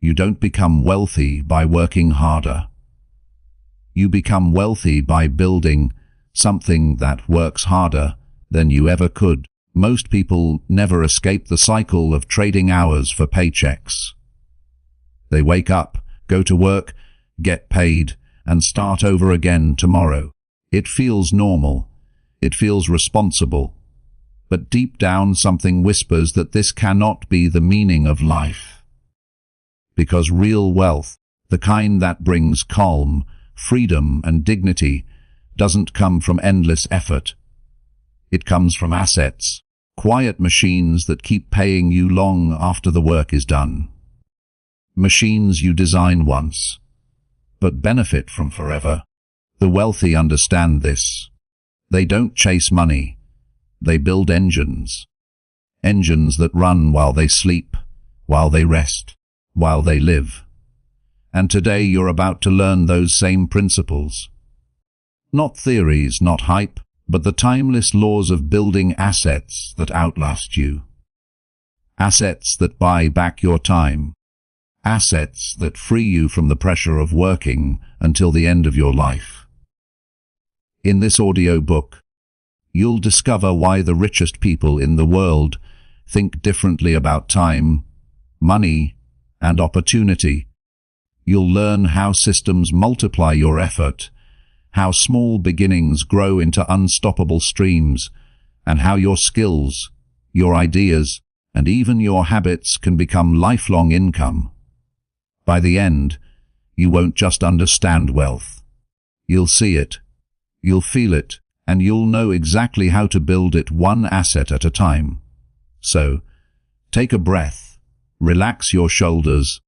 You don't become wealthy by working harder. You become wealthy by building something that works harder than you ever could. Most people never escape the cycle of trading hours for paychecks. They wake up, go to work, get paid, and start over again tomorrow. It feels normal. It feels responsible. But deep down something whispers that this cannot be the meaning of life. Because real wealth, the kind that brings calm, freedom, and dignity, doesn't come from endless effort. It comes from assets, quiet machines that keep paying you long after the work is done. Machines you design once, but benefit from forever. The wealthy understand this. They don't chase money. They build engines. Engines that run while they sleep, while they rest, while they live. And today you're about to learn those same principles. Not theories, not hype, but the timeless laws of building assets that outlast you. Assets that buy back your time. Assets that free you from the pressure of working until the end of your life. In this audiobook, you'll discover why the richest people in the world think differently about time, money, and opportunity. You'll learn how systems multiply your effort, how small beginnings grow into unstoppable streams, and how your skills, your ideas, and even your habits can become lifelong income. By the end, you won't just understand wealth. You'll see it, you'll feel it, and you'll know exactly how to build it one asset at a time. So, take a breath, relax your shoulders,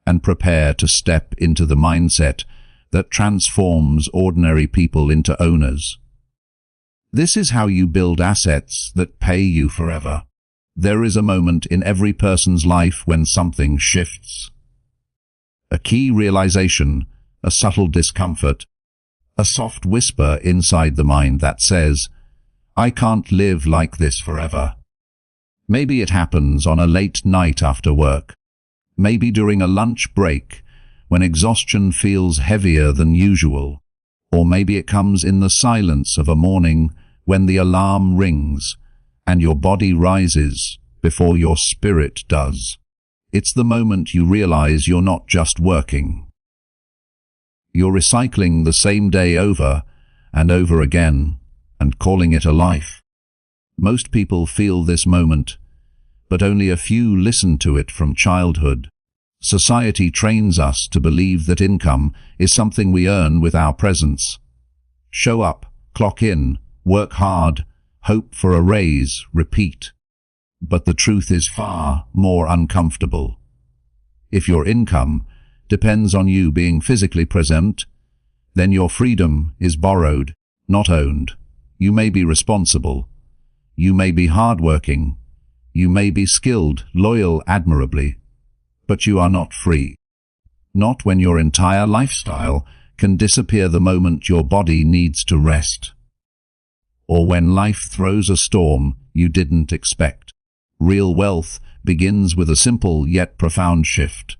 and prepare to step into the mindset that transforms ordinary people into owners. This is how you build assets that pay you forever. There is a moment in every person's life when something shifts. A key realization, a subtle discomfort, a soft whisper inside the mind that says, "I can't live like this forever." Maybe it happens on a late night after work. Maybe during a lunch break, when exhaustion feels heavier than usual. Or maybe it comes in the silence of a morning when the alarm rings and your body rises before your spirit does. It's the moment you realize you're not just working. You're recycling the same day over and over again and calling it a life. Most people feel this moment, but only a few listen to it from childhood. Society trains us to believe that income is something we earn with our presence. Show up, clock in, work hard, hope for a raise, repeat. But the truth is far more uncomfortable. If your income depends on you being physically present, then your freedom is borrowed, not owned. You may be responsible. You may be hardworking. You may be skilled, loyal, admirably. But you are not free. Not when your entire lifestyle can disappear the moment your body needs to rest. Or when life throws a storm you didn't expect. Real wealth begins with a simple yet profound shift.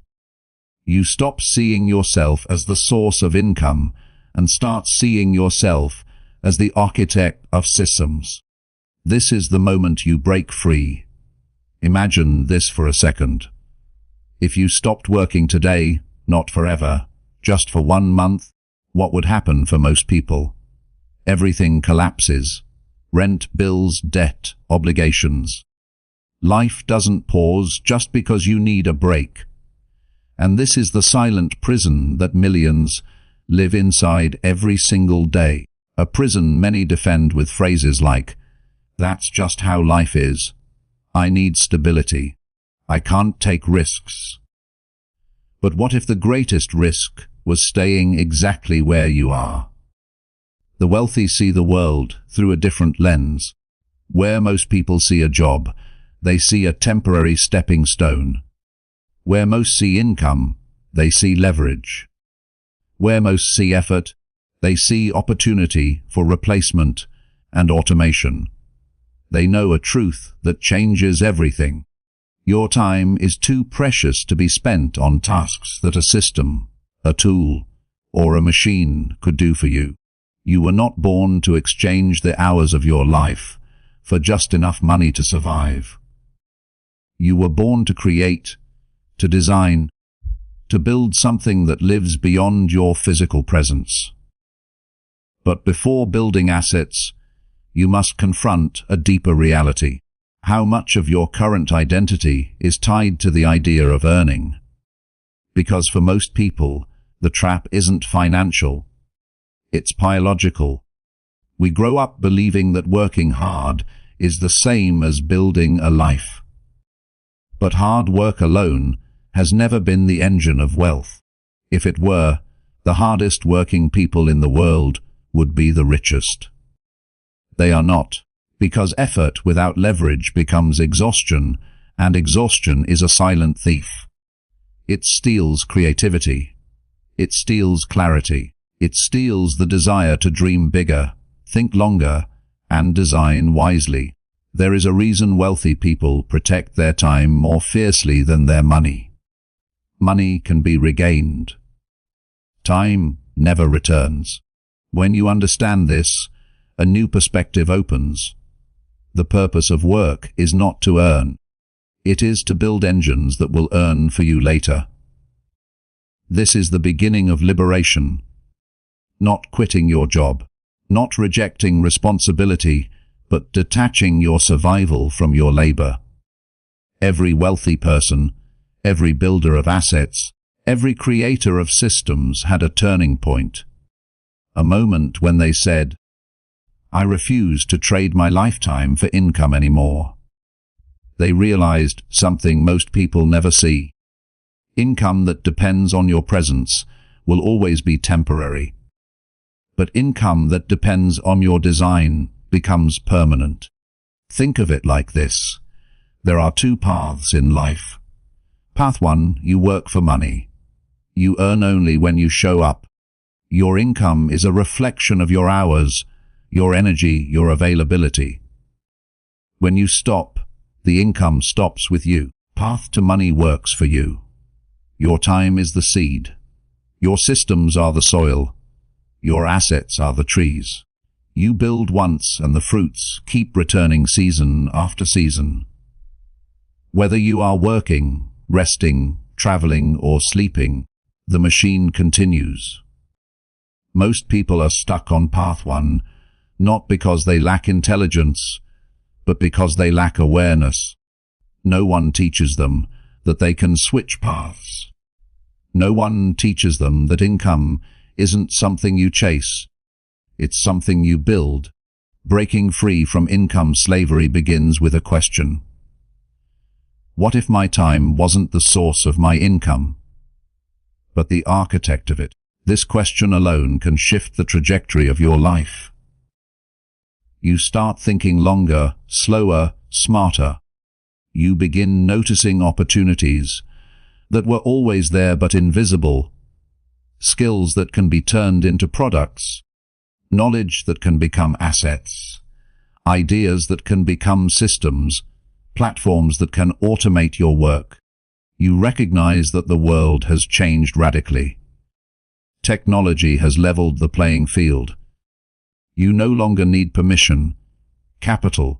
You stop seeing yourself as the source of income and start seeing yourself as the architect of systems. This is the moment you break free. Imagine this for a second. If you stopped working today, not forever, just for 1 month, what would happen for most people? Everything collapses. Rent, bills, debt, obligations. Life doesn't pause just because you need a break. And this is the silent prison that millions live inside every single day. A prison many defend with phrases like, "That's just how life is. I need stability. I can't take risks." But what if the greatest risk was staying exactly where you are? The wealthy see the world through a different lens. Where most people see a job, they see a temporary stepping stone. Where most see income, they see leverage. Where most see effort, they see opportunity for replacement and automation. They know a truth that changes everything. Your time is too precious to be spent on tasks that a system, a tool, or a machine could do for you. You were not born to exchange the hours of your life for just enough money to survive. You were born to create, to design, to build something that lives beyond your physical presence. But before building assets, you must confront a deeper reality. How much of your current identity is tied to the idea of earning? Because for most people, the trap isn't financial, it's biological. We grow up believing that working hard is the same as building a life. But hard work alone has never been the engine of wealth. If it were, the hardest working people in the world would be the richest. They are not, because effort without leverage becomes exhaustion, and exhaustion is a silent thief. It steals creativity. It steals clarity. It steals the desire to dream bigger, think longer, and design wisely. There is a reason wealthy people protect their time more fiercely than their money. Money can be regained. Time never returns. When you understand this, a new perspective opens. The purpose of work is not to earn. It is to build engines that will earn for you later. This is the beginning of liberation. Not quitting your job, not rejecting responsibility, but detaching your survival from your labor. Every wealthy person, every builder of assets, every creator of systems had a turning point. A moment when they said, "I refuse to trade my lifetime for income anymore." They realized something most people never see. Income that depends on your presence will always be temporary. But income that depends on your design becomes permanent. Think of it like this. There are two paths in life. Path 1, you work for money. You earn only when you show up. Your income is a reflection of your hours, your energy, your availability. When you stop, the income stops with you. Path to money works for you. Your time is the seed. Your systems are the soil. Your assets are the trees. You build once and the fruits keep returning season after season. Whether you are working, resting, traveling, or sleeping, the machine continues. Most people are stuck on path 1, not because they lack intelligence, but because they lack awareness. No one teaches them that they can switch paths. No one teaches them that income isn't something you chase. It's something you build. Breaking free from income slavery begins with a question. What if my time wasn't the source of my income, but the architect of it? This question alone can shift the trajectory of your life. You start thinking longer, slower, smarter. You begin noticing opportunities that were always there but invisible, skills that can be turned into products, knowledge that can become assets, ideas that can become systems, platforms that can automate your work. You recognize that the world has changed radically. Technology has leveled the playing field. You no longer need permission, capital,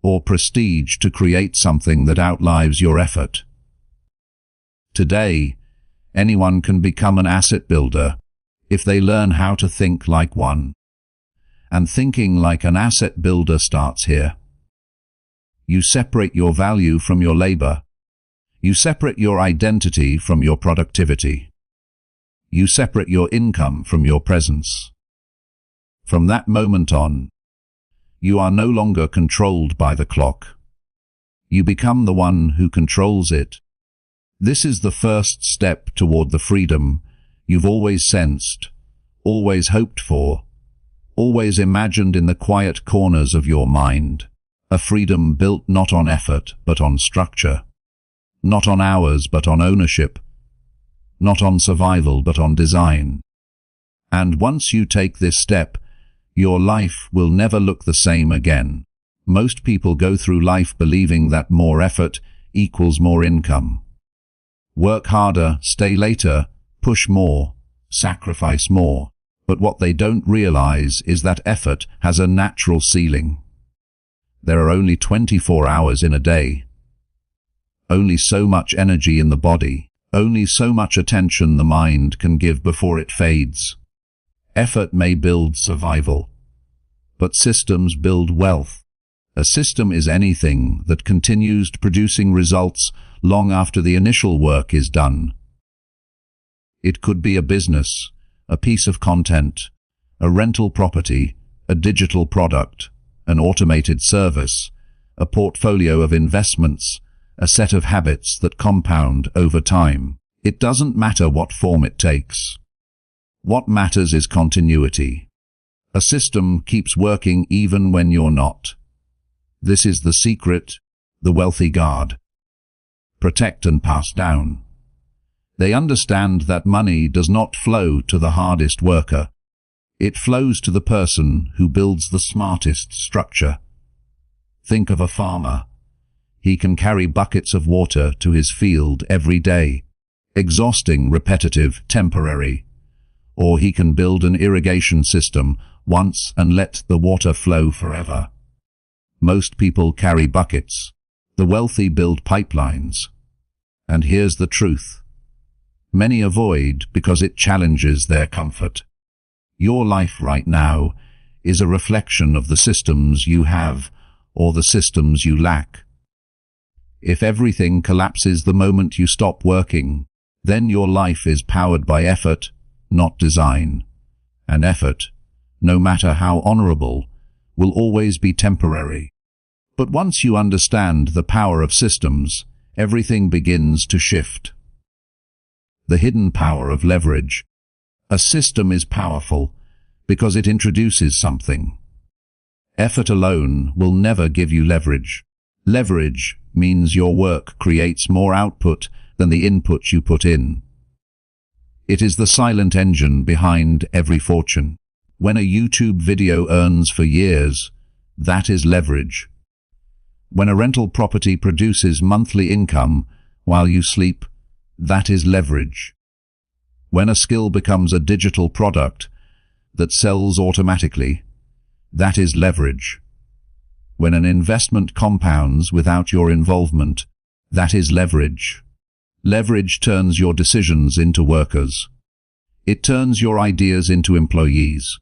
or prestige to create something that outlives your effort. Today, anyone can become an asset builder if they learn how to think like one. And thinking like an asset builder starts here. You separate your value from your labor. You separate your identity from your productivity. You separate your income from your presence. From that moment on, you are no longer controlled by the clock. You become the one who controls it. This is the first step toward the freedom you've always sensed, always hoped for, always imagined in the quiet corners of your mind. A freedom built not on effort, but on structure. Not on hours, but on ownership. Not on survival, but on design. And once you take this step, your life will never look the same again. Most people go through life believing that more effort equals more income. Work harder, stay later, push more, sacrifice more. But what they don't realize is that effort has a natural ceiling. There are only 24 hours in a day. Only so much energy in the body, only so much attention the mind can give before it fades. Effort may build survival, but systems build wealth. A system is anything that continues producing results long after the initial work is done. It could be a business, a piece of content, a rental property, a digital product, an automated service, a portfolio of investments, a set of habits that compound over time. It doesn't matter what form it takes. What matters is continuity. A system keeps working even when you're not. This is the secret, the wealthy guard. Protect and pass down. They understand that money does not flow to the hardest worker. It flows to the person who builds the smartest structure. Think of a farmer. He can carry buckets of water to his field every day. Exhausting, repetitive, temporary. Or he can build an irrigation system once and let the water flow forever. Most people carry buckets. The wealthy build pipelines. And here's the truth. Many avoid because it challenges their comfort. Your life right now is a reflection of the systems you have or the systems you lack. If everything collapses the moment you stop working, then your life is powered by effort, not design. And effort, no matter how honorable, will always be temporary. But once you understand the power of systems, everything begins to shift. The hidden power of leverage. A system is powerful because it introduces something. Effort alone will never give you leverage. Leverage means your work creates more output than the input you put in. It is the silent engine behind every fortune. When a YouTube video earns for years, that is leverage. When a rental property produces monthly income while you sleep, that is leverage. When a skill becomes a digital product that sells automatically, that is leverage. When an investment compounds without your involvement, that is leverage. Leverage turns your decisions into workers. It turns your ideas into employees.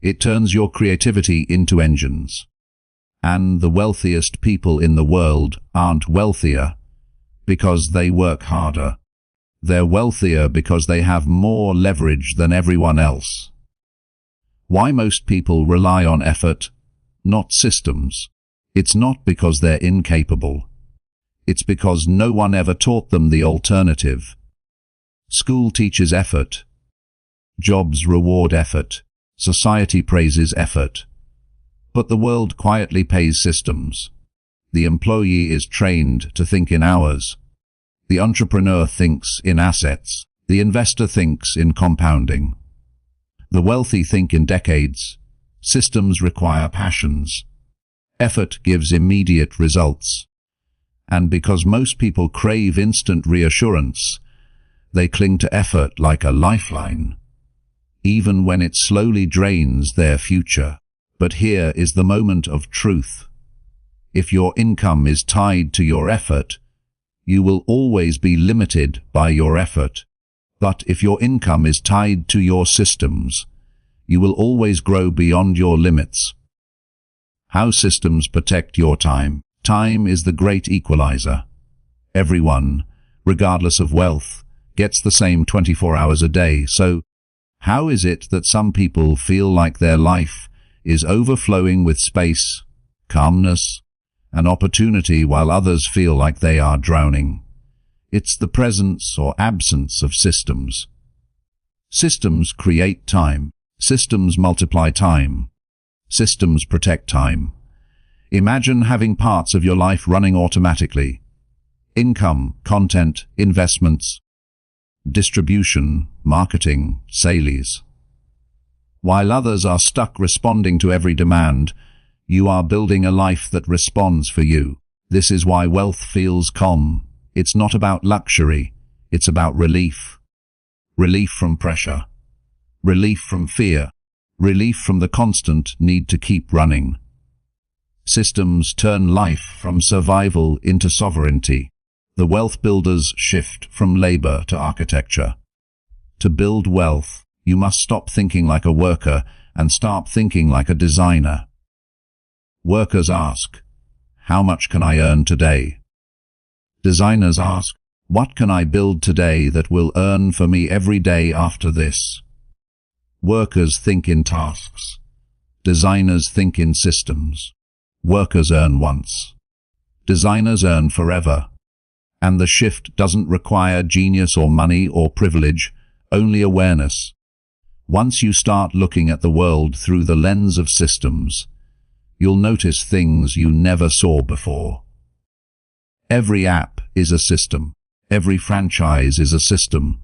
It turns your creativity into engines. And the wealthiest people in the world aren't wealthier because they work harder. They're wealthier because they have more leverage than everyone else. Why most people rely on effort, not systems? It's not because they're incapable. It's because no one ever taught them the alternative. School teaches effort. Jobs reward effort. Society praises effort. But the world quietly pays systems. The employee is trained to think in hours. The entrepreneur thinks in assets. The investor thinks in compounding. The wealthy think in decades. Systems require passions. Effort gives immediate results. And because most people crave instant reassurance, they cling to effort like a lifeline, even when it slowly drains their future. But here is the moment of truth. If your income is tied to your effort, you will always be limited by your effort. But if your income is tied to your systems, you will always grow beyond your limits. How systems protect your time. Time is the great equalizer. Everyone, regardless of wealth, gets the same 24 hours a day. So, how is it that some people feel like their life is overflowing with space, calmness, and opportunity while others feel like they are drowning? It's the presence or absence of systems. Systems create time. Systems multiply time. Systems protect time. Imagine having parts of your life running automatically. Income, content, investments, distribution, marketing, sales. While others are stuck responding to every demand, you are building a life that responds for you. This is why wealth feels calm. It's not about luxury, it's about relief. Relief from pressure. Relief from fear. Relief from the constant need to keep running. Systems turn life from survival into sovereignty. The wealth builders shift from labor to architecture. To build wealth, you must stop thinking like a worker and start thinking like a designer. Workers ask, how much can I earn today? Designers ask, what can I build today that will earn for me every day after this? Workers think in tasks. Designers think in systems. Workers earn once. Designers earn forever. And the shift doesn't require genius or money or privilege, only awareness. Once you start looking at the world through the lens of systems, you'll notice things you never saw before. Every app is a system. Every franchise is a system.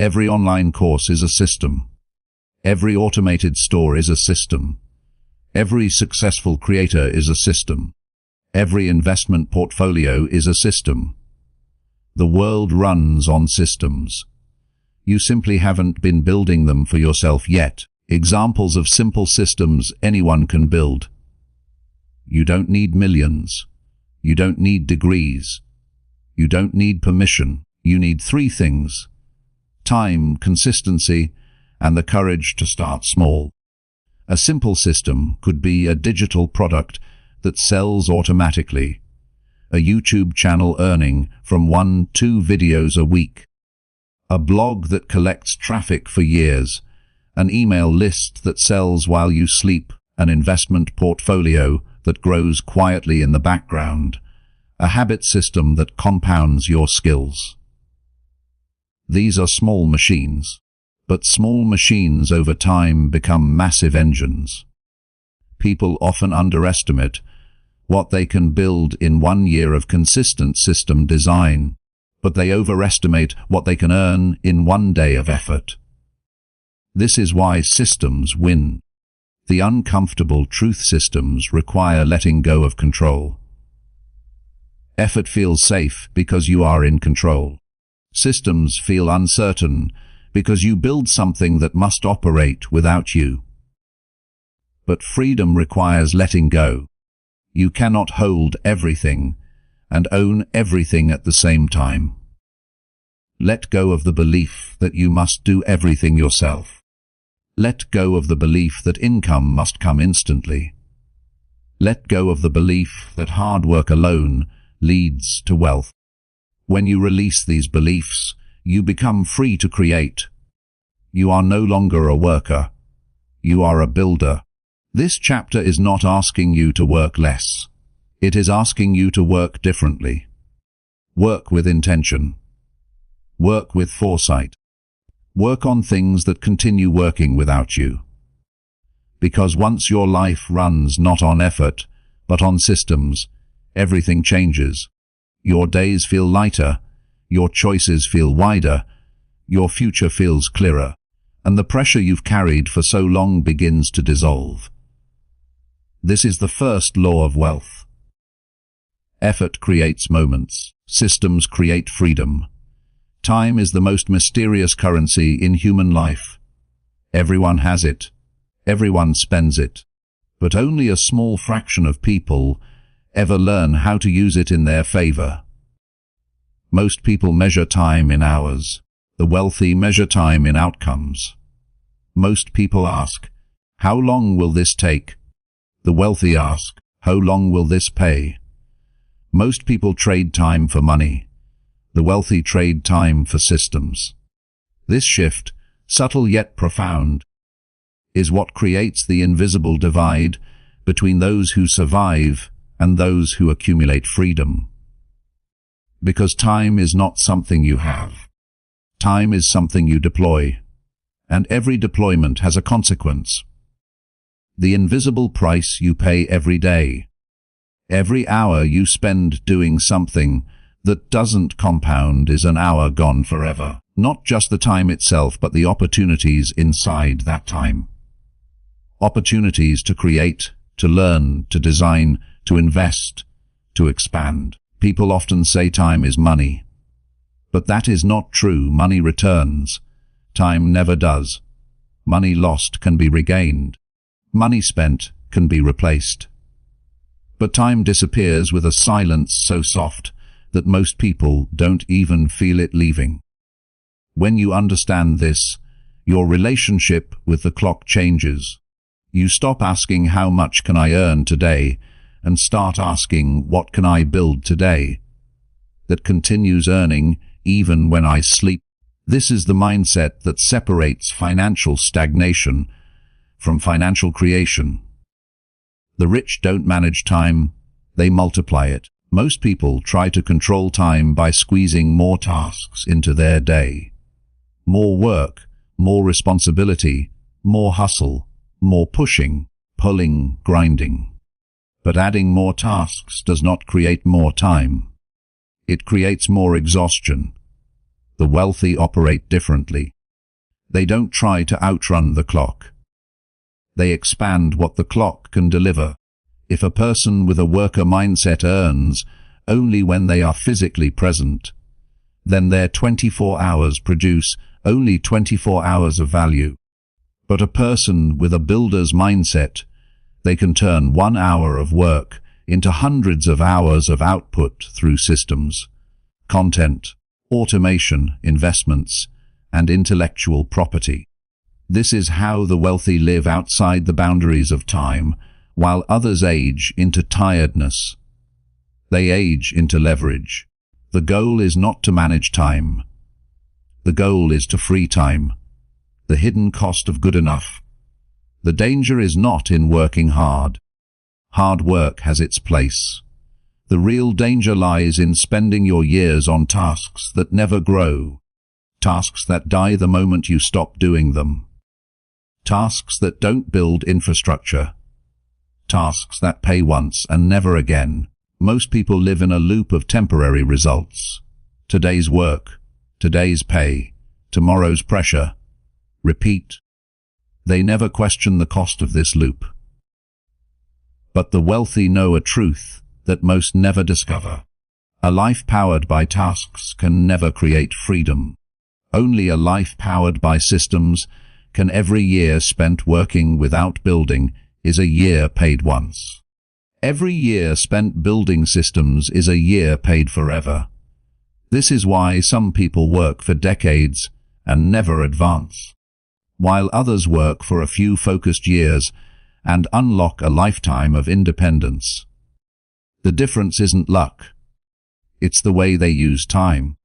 Every online course is a system. Every automated store is a system. Every successful creator is a system. Every investment portfolio is a system. The world runs on systems. You simply haven't been building them for yourself yet. Examples of simple systems anyone can build. You don't need millions. You don't need degrees. You don't need permission. You need 3 things: time, consistency, and the courage to start small. A simple system could be a digital product that sells automatically, a YouTube channel earning from 1-2 videos a week, a blog that collects traffic for years, an email list that sells while you sleep, an investment portfolio that grows quietly in the background, a habit system that compounds your skills. These are small machines, but small machines over time become massive engines. People often underestimate what they can build in 1 year of consistent system design, but they overestimate what they can earn in 1 day of effort. This is why systems win. The uncomfortable truth: systems require letting go of control. Effort feels safe because you are in control. Systems feel uncertain because you build something that must operate without you. But freedom requires letting go. You cannot hold everything and own everything at the same time. Let go of the belief that you must do everything yourself. Let go of the belief that income must come instantly. Let go of the belief that hard work alone leads to wealth. When you release these beliefs, you become free to create. You are no longer a worker. You are a builder. This chapter is not asking you to work less. It is asking you to work differently. Work with intention. Work with foresight. Work on things that continue working without you. Because once your life runs not on effort, but on systems, everything changes. Your days feel lighter, your choices feel wider, your future feels clearer, and the pressure you've carried for so long begins to dissolve. This is the first law of wealth. Effort creates moments. Systems create freedom. Time is the most mysterious currency in human life. Everyone has it. Everyone spends it. But only a small fraction of people ever learn how to use it in their favor. Most people measure time in hours. The wealthy measure time in outcomes. Most people ask, how long will this take? The wealthy ask, how long will this pay? Most people trade time for money. The wealthy trade time for systems. This shift, subtle yet profound, is what creates the invisible divide between those who survive and those who accumulate freedom. Because time is not something you have. Time is something you deploy, and every deployment has a consequence. The invisible price you pay every day. Every hour you spend doing something that doesn't compound is an hour gone forever. Not just the time itself, but the opportunities inside that time. Opportunities to create, to learn, to design, to invest, to expand. People often say time is money. But that is not true. Money returns. Time never does. Money lost can be regained. Money spent can be replaced. But time disappears with a silence so soft that most people don't even feel it leaving. When you understand this, your relationship with the clock changes. You stop asking how much can I earn today and start asking what can I build today that continues earning even when I sleep. This is the mindset that separates financial stagnation from financial creation. The rich don't manage time, they multiply it. Most people try to control time by squeezing more tasks into their day. More work, more responsibility, more hustle, more pushing, pulling, grinding. But adding more tasks does not create more time. It creates more exhaustion. The wealthy operate differently. They don't try to outrun the clock. They expand what the clock can deliver. If a person with a worker mindset earns only when they are physically present, then their 24 hours produce only 24 hours of value. But a person with a builder's mindset, they can turn 1 hour of work into hundreds of hours of output through systems, content, automation, investments, and intellectual property. This is how the wealthy live outside the boundaries of time, while others age into tiredness. They age into leverage. The goal is not to manage time. The goal is to free time. The hidden cost of good enough. The danger is not in working hard. Hard work has its place. The real danger lies in spending your years on tasks that never grow, tasks that die the moment you stop doing them, tasks that don't build infrastructure, tasks that pay once and never again. Most people live in a loop of temporary results. Today's work, today's pay, tomorrow's pressure. Repeat. They never question the cost of this loop. But the wealthy know a truth that most never discover. A life powered by tasks can never create freedom. Only a life powered by systems can. Every year spent working without building is a year paid once. Every year spent building systems is a year paid forever. This is why some people work for decades and never advance, while others work for a few focused years and unlock a lifetime of independence. The difference isn't luck. It's the way they use time.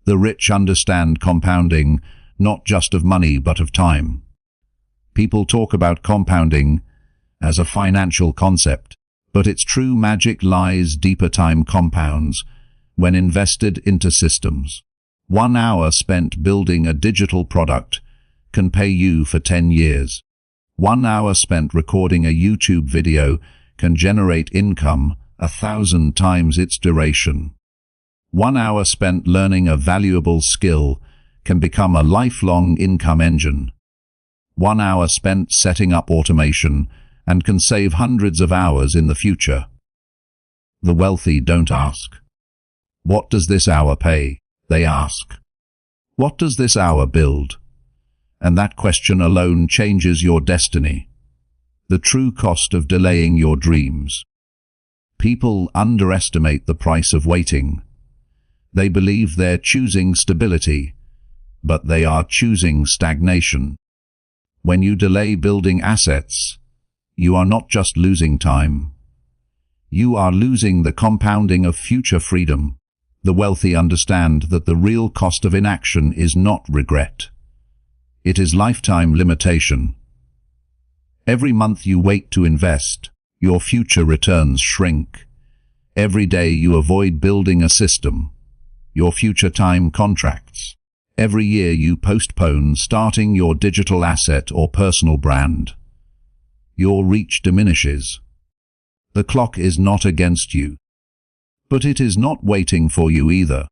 The rich understand compounding, not just of money but of time. People talk about compounding as a financial concept, but its true magic lies deeper. Time compounds when invested into systems. 1 hour spent building a digital product can pay you for 10 years. 1 hour spent recording a YouTube video can generate income 1,000 times its duration. 1 hour spent learning a valuable skill can become a lifelong income engine. 1 hour spent setting up automation and can save hundreds of hours in the future. The wealthy don't ask, "What does this hour pay?" They ask, "What does this hour build?" And that question alone changes your destiny. The true cost of delaying your dreams. People underestimate the price of waiting. They believe they're choosing stability, but they are choosing stagnation. When you delay building assets, you are not just losing time. You are losing the compounding of future freedom. The wealthy understand that the real cost of inaction is not regret. It is lifetime limitation. Every month you wait to invest, your future returns shrink. Every day you avoid building a system, your future time contracts. Every year you postpone starting your digital asset or personal brand, your reach diminishes. The clock is not against you, but it is not waiting for you either.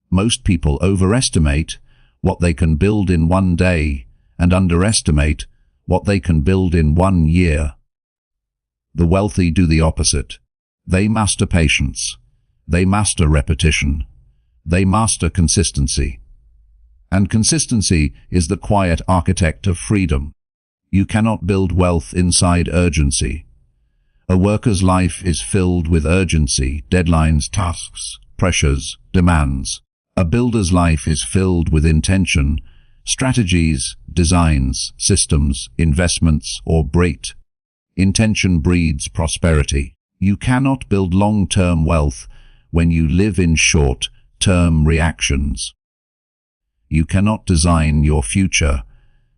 Most people overestimate what they can build in 1 day and underestimate what they can build in 1 year. The wealthy do the opposite. They master patience. They master repetition. They master consistency. And consistency is the quiet architect of freedom. You cannot build wealth inside urgency. A worker's life is filled with urgency, deadlines, tasks, pressures, demands. A builder's life is filled with intention, strategies, designs, systems, investments, or brait. Intention breeds prosperity. You cannot build long-term wealth when you live in short-term reactions. You cannot design your future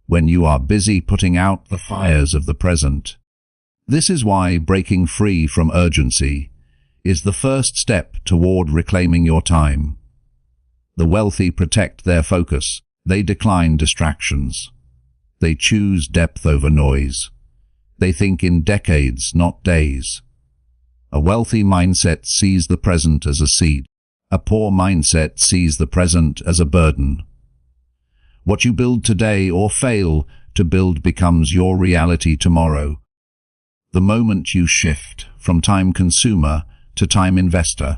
when you are busy putting out the fires of the present. This is why breaking free from urgency is the first step toward reclaiming your time. The wealthy protect their focus. They decline distractions. They choose depth over noise. They think in decades, not days. A wealthy mindset sees the present as a seed. A poor mindset sees the present as a burden. What you build today or fail to build becomes your reality tomorrow. The moment you shift from time consumer to time investor,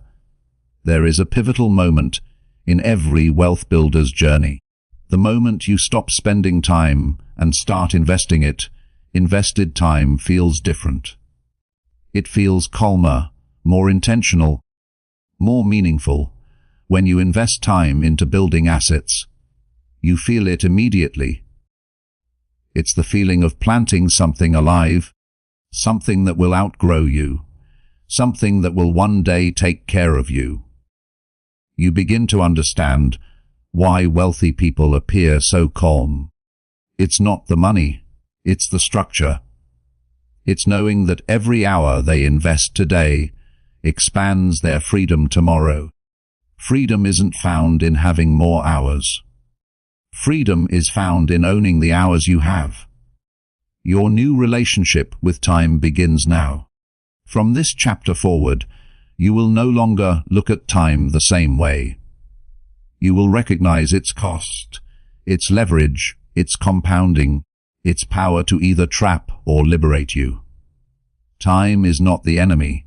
there is a pivotal moment in every wealth builder's journey. The moment you stop spending time and start investing it, invested time feels different. It feels calmer, more intentional, more meaningful. When you invest time into building assets, you feel it immediately. It's the feeling of planting something alive, something that will outgrow you, something that will one day take care of you. You begin to understand why wealthy people appear so calm. It's not the money, it's the structure. It's knowing that every hour they invest today expands their freedom tomorrow. Freedom isn't found in having more hours. Freedom is found in owning the hours you have. Your new relationship with time begins now. From this chapter forward, you will no longer look at time the same way. You will recognize its cost, its leverage, its compounding, its power to either trap or liberate you. Time is not the enemy.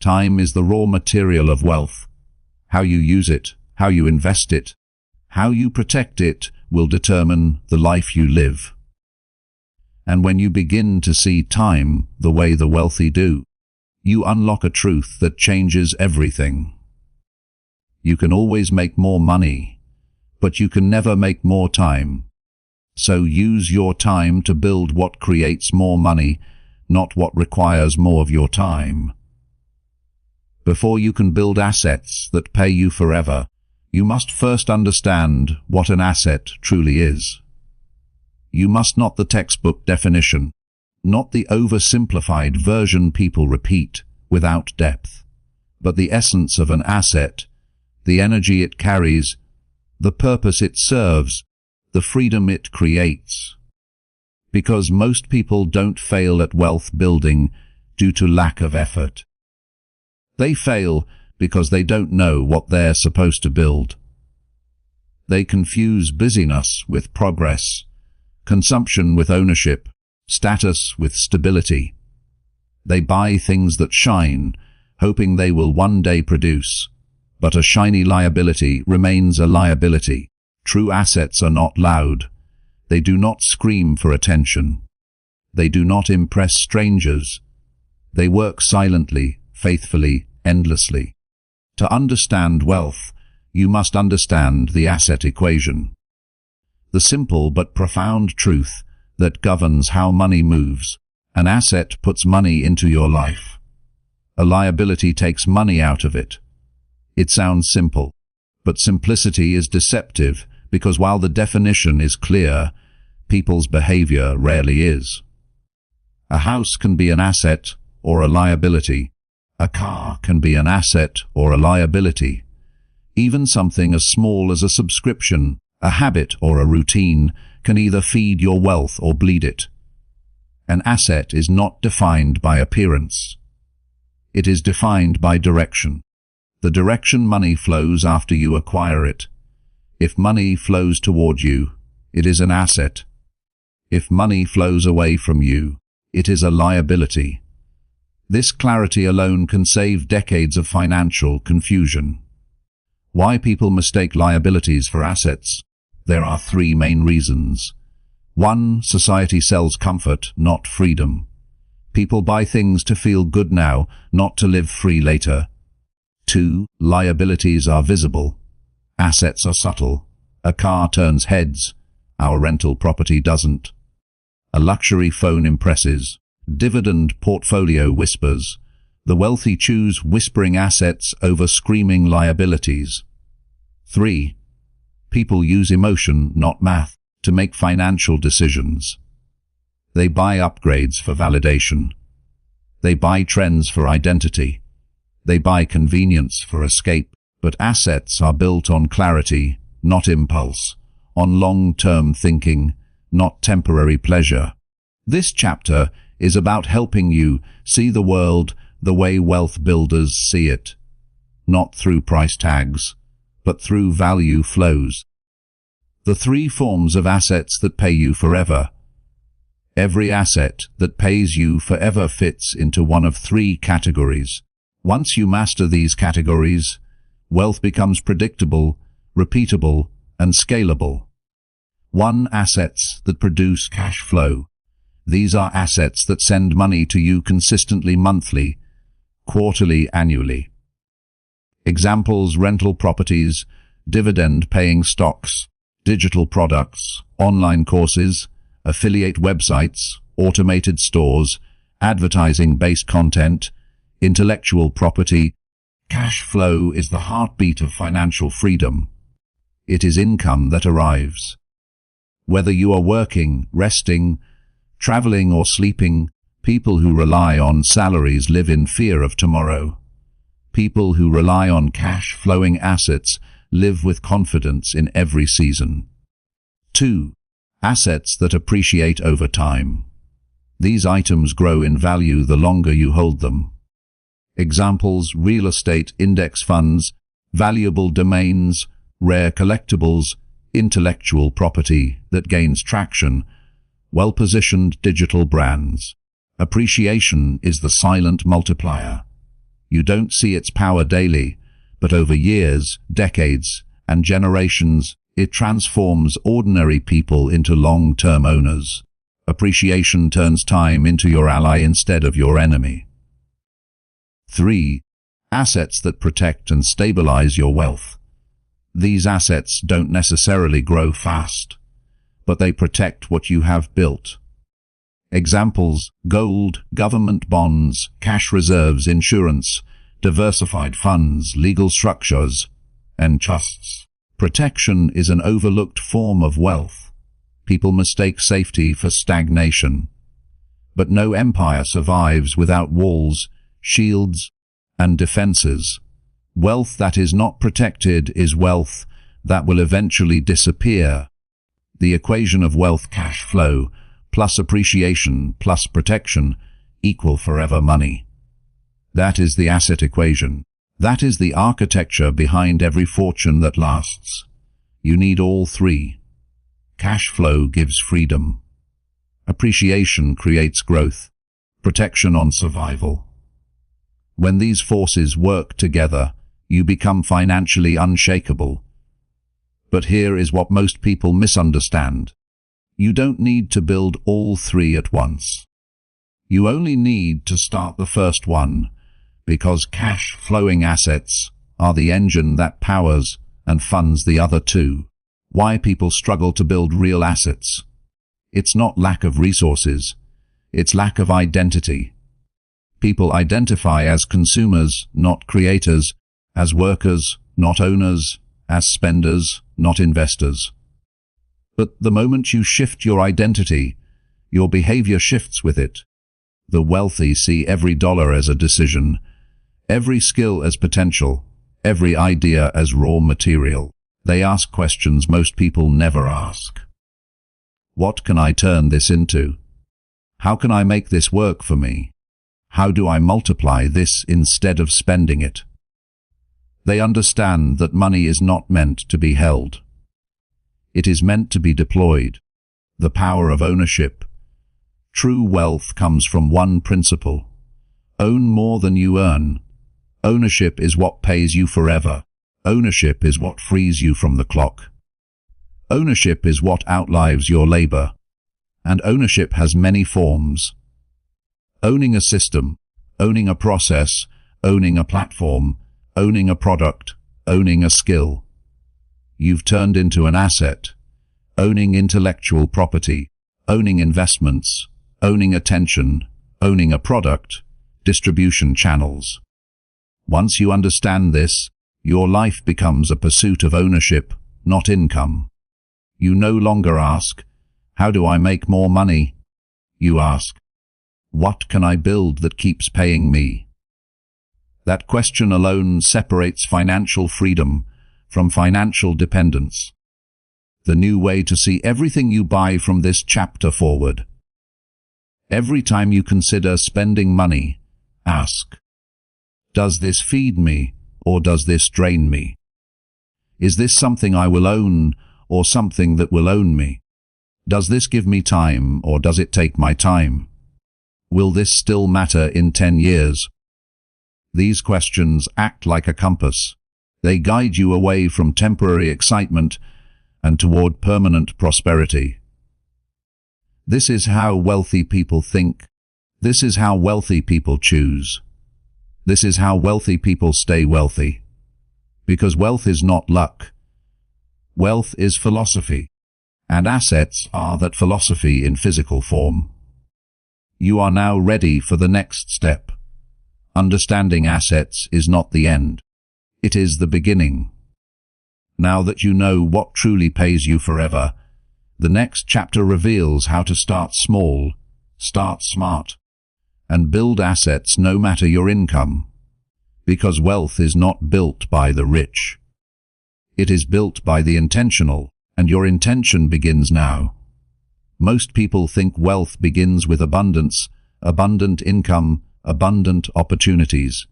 Time is the raw material of wealth. How you use it, how you invest it, how you protect it will determine the life you live. And when you begin to see time the way the wealthy do, you unlock a truth that changes everything. You can always make more money, but you can never make more time. So use your time to build what creates more money, not what requires more of your time. Before you can build assets that pay you forever, you must first understand what an asset truly is. You must not the textbook definition, not the oversimplified version people repeat without depth, but the essence of an asset, the energy it carries, the purpose it serves, the freedom it creates. Because most people don't fail at wealth building due to lack of effort. They fail because they don't know what they're supposed to build. They confuse busyness with progress, consumption with ownership, status with stability. They buy things that shine, hoping they will one day produce. But a shiny liability remains a liability. True assets are not loud. They do not scream for attention. They do not impress strangers. They work silently, faithfully, endlessly. To understand wealth, you must understand the asset equation. The simple but profound truth that governs how money moves. An asset puts money into your life. A liability takes money out of it. It sounds simple, but simplicity is deceptive because while the definition is clear, people's behavior rarely is. A house can be an asset or a liability. A car can be an asset or a liability. Even something as small as a subscription, a habit or a routine can either feed your wealth or bleed it. An asset is not defined by appearance. It is defined by direction. The direction money flows after you acquire it. If money flows toward you, it is an asset. If money flows away from you, it is a liability. This clarity alone can save decades of financial confusion. Why people mistake liabilities for assets? There are three main reasons. 1. Society sells comfort, not freedom. People buy things to feel good now, not to live free later. 2. Liabilities are visible. Assets are subtle. A car turns heads. Our rental property doesn't. A luxury phone impresses. Dividend portfolio whispers. The wealthy choose whispering assets over screaming liabilities. 3. People use emotion, not math, to make financial decisions. They buy upgrades for validation. They buy trends for identity. They buy convenience for escape. But assets are built on clarity, not impulse, on long-term thinking, not temporary pleasure. This chapter is about helping you see the world the way wealth builders see it, not through price tags, but through value flows. The three forms of assets that pay you forever. Every asset that pays you forever fits into one of three categories. Once you master these categories, wealth becomes predictable, repeatable, and scalable. 1. Assets that produce cash flow. These are assets that send money to you consistently monthly, quarterly, annually. Examples: rental properties, dividend-paying stocks, digital products, online courses, affiliate websites, automated stores, advertising-based content, intellectual property. Cash flow is the heartbeat of financial freedom. It is income that arrives. Whether you are working, resting, traveling, or sleeping, people who rely on salaries live in fear of tomorrow. People who rely on cash-flowing assets live with confidence in every season. 2. Assets that appreciate over time. These items grow in value the longer you hold them. Examples: real estate index funds, valuable domains, rare collectibles, intellectual property that gains traction, well-positioned digital brands. Appreciation is the silent multiplier. You don't see its power daily, but over years, decades, and generations, it transforms ordinary people into long-term owners. Appreciation turns time into your ally instead of your enemy. 3. Assets that protect and stabilize your wealth. These assets don't necessarily grow fast, but they protect what you have built. Examples: gold, government bonds, cash reserves, insurance, diversified funds, legal structures, and trusts. Protection is an overlooked form of wealth. People mistake safety for stagnation. But no empire survives without walls, shields, and defenses. Wealth that is not protected is wealth that will eventually disappear. The equation of wealth: cash flow plus appreciation plus protection equal forever money. That is the asset equation. That is the architecture behind every fortune that lasts. You need all three. Cash flow gives freedom. Appreciation creates growth. Protection on survival. When these forces work together, you become financially unshakable. But here is what most people misunderstand. You don't need to build all three at once. You only need to start the first one, because cash-flowing assets are the engine that powers and funds the other two. Why people struggle to build real assets? It's not lack of resources, it's lack of identity. People identify as consumers, not creators, as workers, not owners, as spenders, not investors. But the moment you shift your identity, your behavior shifts with it. The wealthy see every dollar as a decision, every skill as potential, every idea as raw material. They ask questions most people never ask. What can I turn this into? How can I make this work for me? How do I multiply this instead of spending it? They understand that money is not meant to be held. It is meant to be deployed. The power of ownership. True wealth comes from one principle: Own more than you earn. Ownership is what pays you forever. Ownership is what frees you from the clock. Ownership is what outlives your labor. And ownership has many forms. Owning a system, owning a process, owning a platform, owning a product, owning a skill. You've turned into an asset. Owning intellectual property, owning investments, owning attention, owning a product, distribution channels. Once you understand this, your life becomes a pursuit of ownership, not income. You no longer ask, "How do I make more money?" You ask, "What can I build that keeps paying me?" That question alone separates financial freedom from financial dependence. The new way to see everything you buy from this chapter forward. Every time you consider spending money, ask, does this feed me or does this drain me? Is this something I will own or something that will own me? Does this give me time or does it take my time? Will this still matter in 10 years? These questions act like a compass. They guide you away from temporary excitement and toward permanent prosperity. This is how wealthy people think. This is how wealthy people choose. This is how wealthy people stay wealthy. Because wealth is not luck. Wealth is philosophy, and assets are that philosophy in physical form. You are now ready for the next step. Understanding assets is not the end. It is the beginning. Now that you know what truly pays you forever, the next chapter reveals how to start small, start smart, and build assets no matter your income. Because wealth is not built by the rich. It is built by the intentional, and your intention begins now. Most people think wealth begins with abundance, abundant income, abundant opportunities.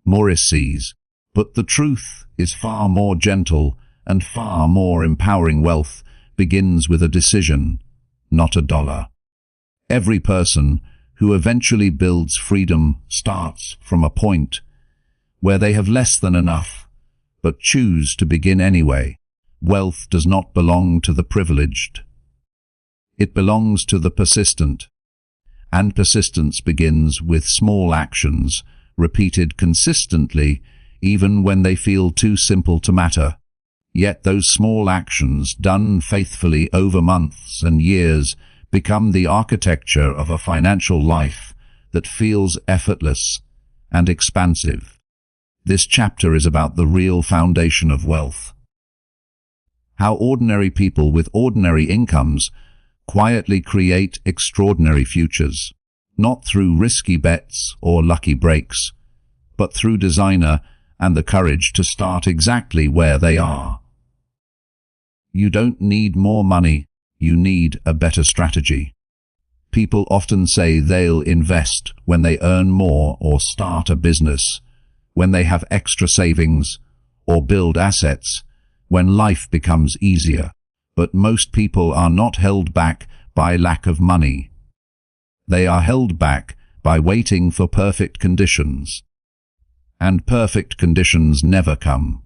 Morris sees, but the truth is far more gentle and far more empowering. Wealth begins with a decision, not a dollar. Every person who eventually builds freedom starts from a point where they have less than enough, but choose to begin anyway. Wealth does not belong to the privileged. It belongs to the persistent. And persistence begins with small actions, repeated consistently, even when they feel too simple to matter. Yet those small actions, done faithfully over months and years, become the architecture of a financial life that feels effortless and expansive. This chapter is about the real foundation of wealth. How ordinary people with ordinary incomes quietly create extraordinary futures, not through risky bets or lucky breaks, but through designer and the courage to start exactly where they are. You don't need more money, you need a better strategy. People often say they'll invest when they earn more or start a business, when they have extra savings, or build assets, when life becomes easier. But most people are not held back by lack of money. They are held back by waiting for perfect conditions. And perfect conditions never come.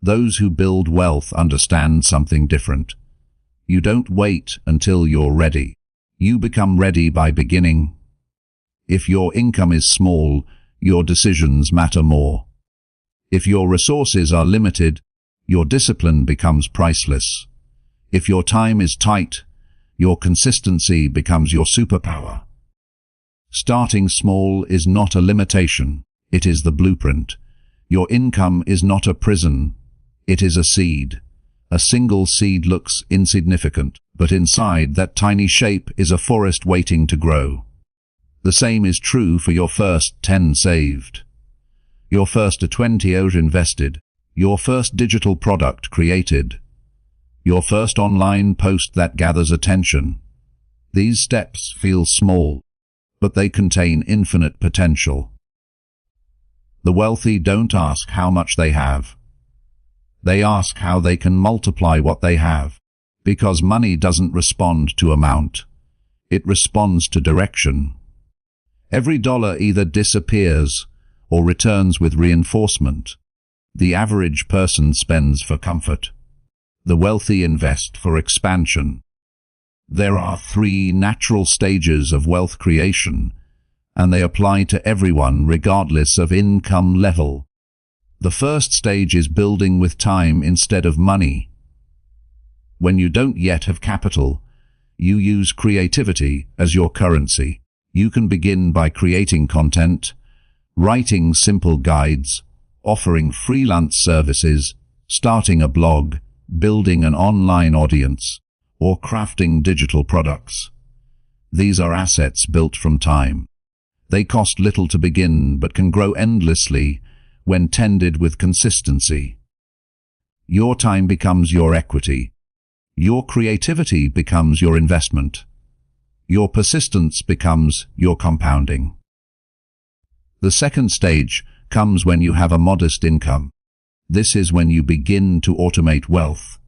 Those who build wealth understand something different. You don't wait until you're ready. You become ready by beginning. If your income is small, your decisions matter more. If your resources are limited, your discipline becomes priceless. If your time is tight, your consistency becomes your superpower. Starting small is not a limitation, it is the blueprint. Your income is not a prison, it is a seed. A single seed looks insignificant, but inside that tiny shape is a forest waiting to grow. The same is true for your first 10 saved, your first 20 invested, your first digital product created, your first online post that gathers attention. These steps feel small, but they contain infinite potential. The wealthy don't ask how much they have. They ask how they can multiply what they have, because money doesn't respond to amount. It responds to direction. Every dollar either disappears or returns with reinforcement. The average person spends for comfort. The wealthy invest for expansion. There are 3 natural stages of wealth creation, and they apply to everyone regardless of income level. The first stage is building with time instead of money. When you don't yet have capital, you use creativity as your currency. You can begin by creating content, writing simple guides, offering freelance services, starting a blog, building an online audience, or crafting digital products. These are assets built from time. They cost little to begin but can grow endlessly when tended with consistency. Your time becomes your equity. Your creativity becomes your investment. Your persistence becomes your compounding. The second stage comes when you have a modest income. This is when you begin to automate wealth.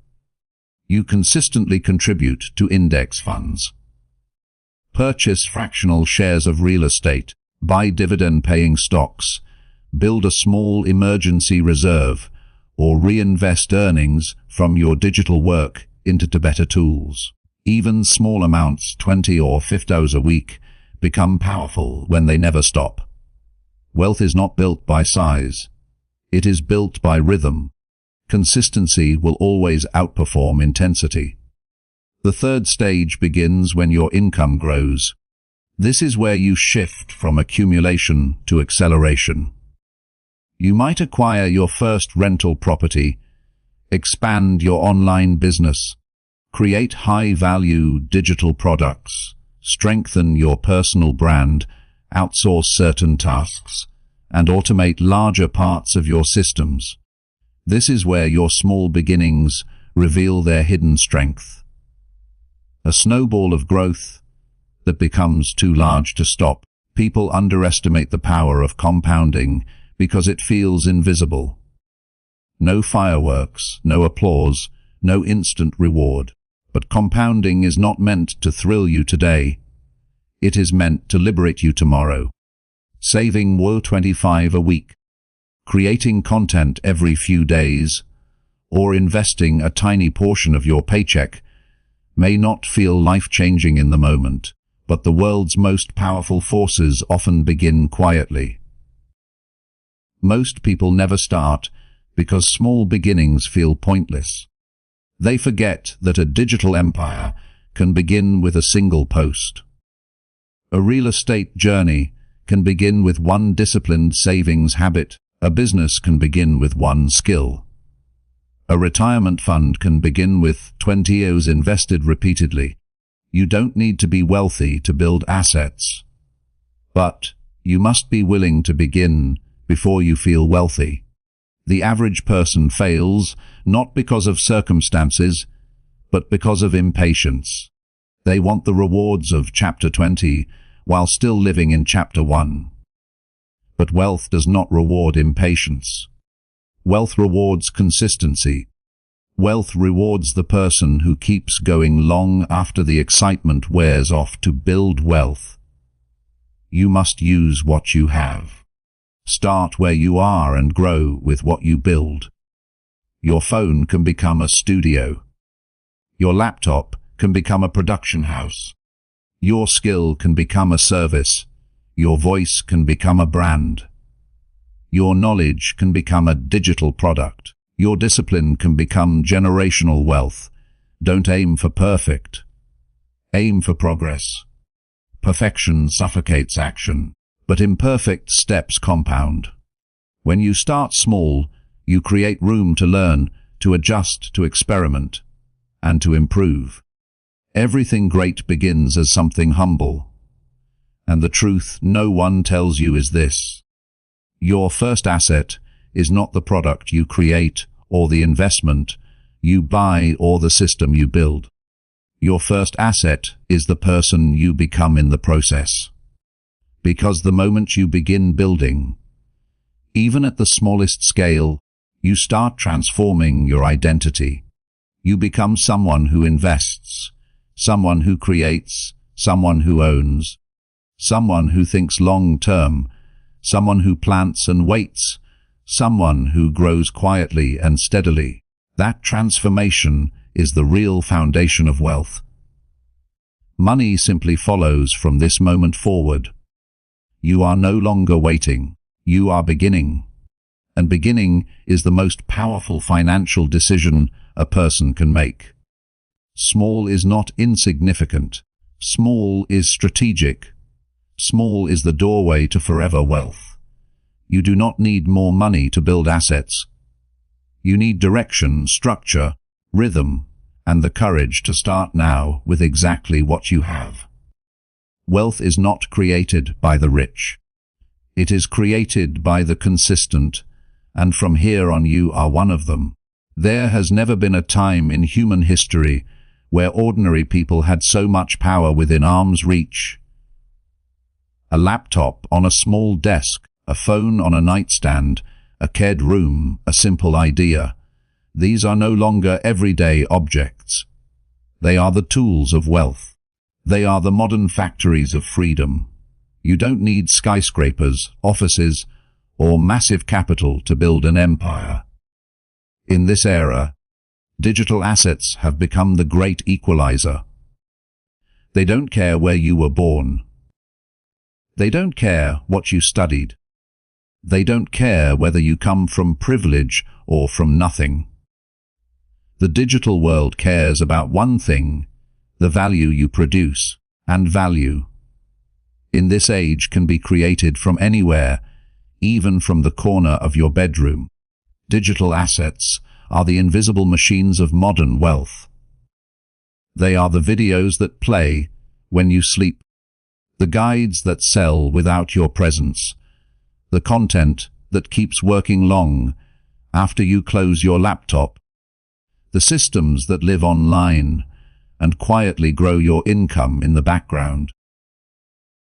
You consistently contribute to index funds. Purchase fractional shares of real estate, buy dividend-paying stocks, build a small emergency reserve, or reinvest earnings from your digital work into better tools. Even small amounts, 20 or 50 hours a week, become powerful when they never stop. Wealth is not built by size. It is built by rhythm. Consistency will always outperform intensity. The third stage begins when your income grows. This is where you shift from accumulation to acceleration. You might acquire your first rental property, expand your online business, create high-value digital products, strengthen your personal brand, outsource certain tasks, and automate larger parts of your systems. This is where your small beginnings reveal their hidden strength. A snowball of growth that becomes too large to stop. People underestimate the power of compounding because it feels invisible. No fireworks, no applause, no instant reward. But compounding is not meant to thrill you today. It is meant to liberate you tomorrow. Saving $25 a week, creating content every few days, or investing a tiny portion of your paycheck may not feel life-changing in the moment, but the world's most powerful forces often begin quietly. Most people never start because small beginnings feel pointless. They forget that a digital empire can begin with a single post. A real estate journey can begin with one disciplined savings habit. A business can begin with one skill. A retirement fund can begin with 20 years invested repeatedly. You don't need to be wealthy to build assets. But you must be willing to begin before you feel wealthy. The average person fails not because of circumstances, but because of impatience. They want the rewards of Chapter 20 while still living in Chapter 1. But wealth does not reward impatience. Wealth rewards consistency. Wealth rewards the person who keeps going long after the excitement wears off. To build wealth, you must use what you have. Start where you are and grow with what you build. Your phone can become a studio. Your laptop can become a production house. Your skill can become a service. Your voice can become a brand. Your knowledge can become a digital product. Your discipline can become generational wealth. Don't aim for perfect. Aim for progress. Perfection suffocates action, but imperfect steps compound. When you start small, you create room to learn, to adjust, to experiment, and to improve. Everything great begins as something humble. And the truth no one tells you is this: your first asset is not the product you create or the investment you buy or the system you build. Your first asset is the person you become in the process. Because the moment you begin building, even at the smallest scale, you start transforming your identity. You become someone who invests, someone who creates, someone who owns, someone who thinks long-term, someone who plants and waits, someone who grows quietly and steadily. That transformation is the real foundation of wealth. Money simply follows from this moment forward. You are no longer waiting. You are beginning. And beginning is the most powerful financial decision a person can make. Small is not insignificant. Small is strategic. Small is the doorway to forever wealth. You do not need more money to build assets. You need direction, structure, rhythm, and the courage to start now with exactly what you have. Wealth is not created by the rich. It is created by the consistent, and from here on you are one of them. There has never been a time in human history where ordinary people had so much power within arm's reach. A laptop on a small desk, a phone on a nightstand, a cared room, a simple idea. These are no longer everyday objects. They are the tools of wealth. They are the modern factories of freedom. You don't need skyscrapers, offices, or massive capital to build an empire. In this era, digital assets have become the great equalizer. They don't care where you were born. They don't care what you studied. They don't care whether you come from privilege or from nothing. The digital world cares about one thing: the value you produce, and value in this age can be created from anywhere, even from the corner of your bedroom. Digital assets are the invisible machines of modern wealth. They are the videos that play when you sleep, the guides that sell without your presence, the content that keeps working long after you close your laptop, the systems that live online and quietly grow your income in the background.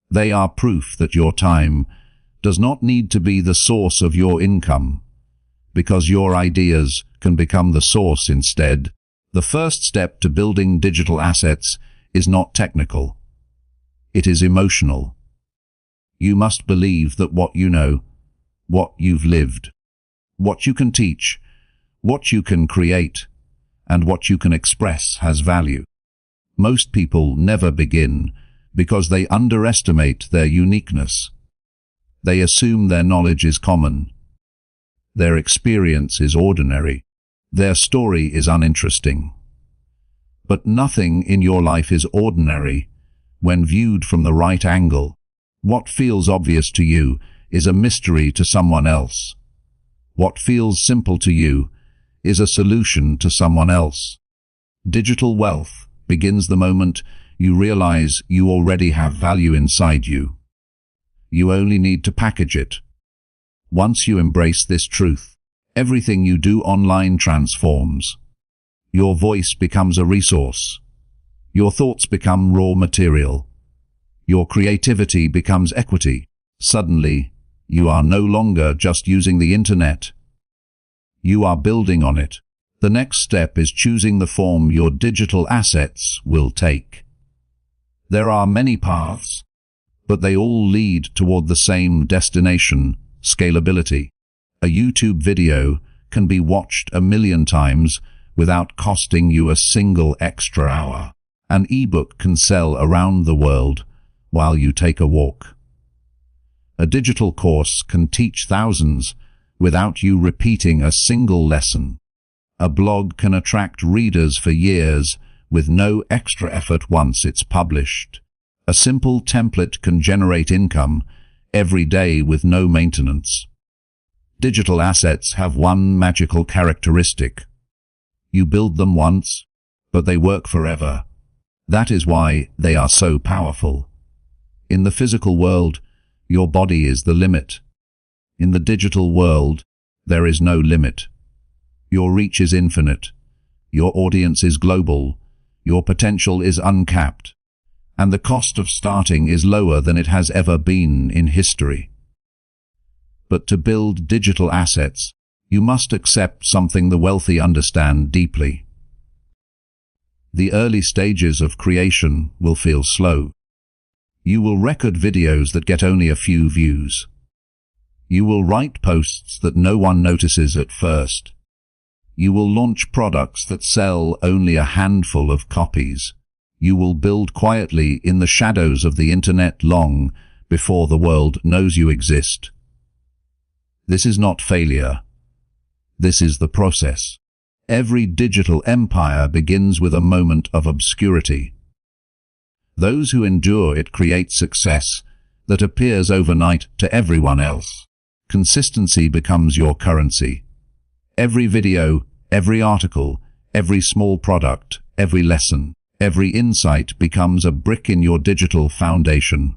They are proof that your time does not need to be the source of your income, because your ideas can become the source instead. The first step to building digital assets is not technical. It is emotional. You must believe that what you know, what you've lived, what you can teach, what you can create, and what you can express has value. Most people never begin because they underestimate their uniqueness. They assume their knowledge is common. Their experience is ordinary. Their story is uninteresting. But nothing in your life is ordinary when viewed from the right angle. What feels obvious to you is a mystery to someone else. What feels simple to you is a solution to someone else. Digital wealth begins the moment you realize you already have value inside you. You only need to package it. Once you embrace this truth, everything you do online transforms. Your voice becomes a resource. Your thoughts become raw material. Your creativity becomes equity. Suddenly, you are no longer just using the internet. You are building on it. The next step is choosing the form your digital assets will take. There are many paths, but they all lead toward the same destination: scalability. A YouTube video can be watched 1,000,000 times without costing you a single extra hour. An ebook can sell around the world while you take a walk. A digital course can teach thousands without you repeating a single lesson. A blog can attract readers for years with no extra effort once it's published. A simple template can generate income every day with no maintenance. Digital assets have one magical characteristic. You build them once, but they work forever. That is why they are so powerful. In the physical world, your body is the limit. In the digital world, there is no limit. Your reach is infinite. Your audience is global. Your potential is uncapped. And the cost of starting is lower than it has ever been in history. But to build digital assets, you must accept something the wealthy understand deeply. The early stages of creation will feel slow. You will record videos that get only a few views. You will write posts that no one notices at first. You will launch products that sell only a handful of copies. You will build quietly in the shadows of the internet long before the world knows you exist. This is not failure. This is the process. Every digital empire begins with a moment of obscurity. Those who endure it create success that appears overnight to everyone else. Consistency becomes your currency. Every video, every article, every small product, every lesson, every insight becomes a brick in your digital foundation.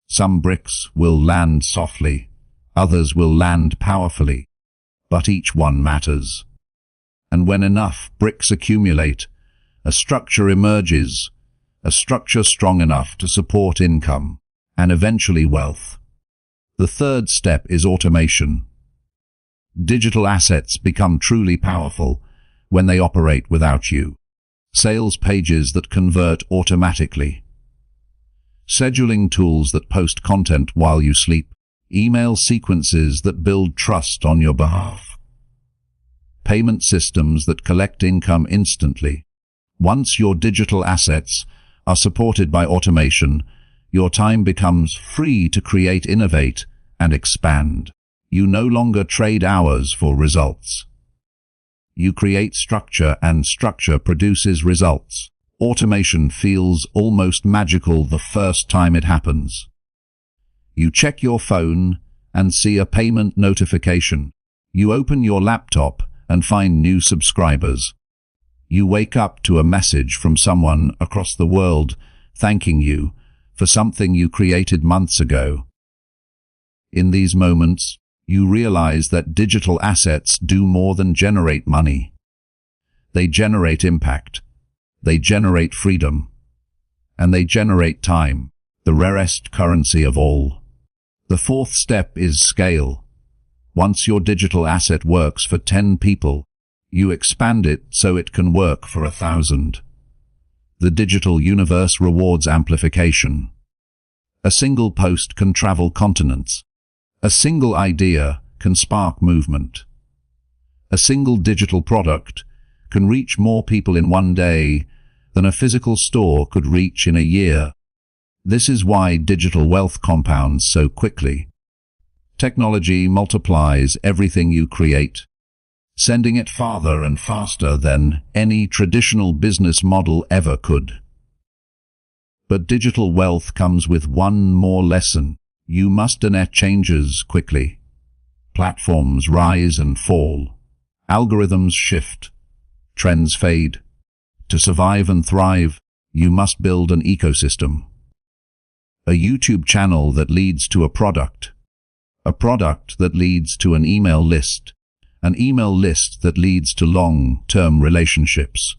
Some bricks will land softly, others will land powerfully, but each one matters. And when enough bricks accumulate, a structure emerges, a structure strong enough to support income and eventually wealth. The third step is automation. Digital assets become truly powerful when they operate without you. Sales pages that convert automatically. Scheduling tools that post content while you sleep. Email sequences that build trust on your behalf. Payment systems that collect income instantly. Once your digital assets are supported by automation, your time becomes free to create, innovate, and expand. You no longer trade hours for results. You create structure, and structure produces results. Automation feels almost magical the first time it happens. You check your phone and see a payment notification. You open your laptop and find new subscribers. You wake up to a message from someone across the world thanking you for something you created months ago. In these moments, you realize that digital assets do more than generate money. They generate impact, they generate freedom, and they generate time, the rarest currency of all. The fourth step is scale. Once your digital asset works for 10 people, you expand it so it can work for 1,000. The digital universe rewards amplification. A single post can travel continents. A single idea can spark movement. A single digital product can reach more people in one day than a physical store could reach in a year. This is why digital wealth compounds so quickly. Technology multiplies everything you create, sending it farther and faster than any traditional business model ever could. But digital wealth comes with one more lesson. You must adapt changes quickly. Platforms rise and fall. Algorithms shift. Trends fade. To survive and thrive, you must build an ecosystem. A YouTube channel that leads to a product that leads to an email list that leads to long-term relationships,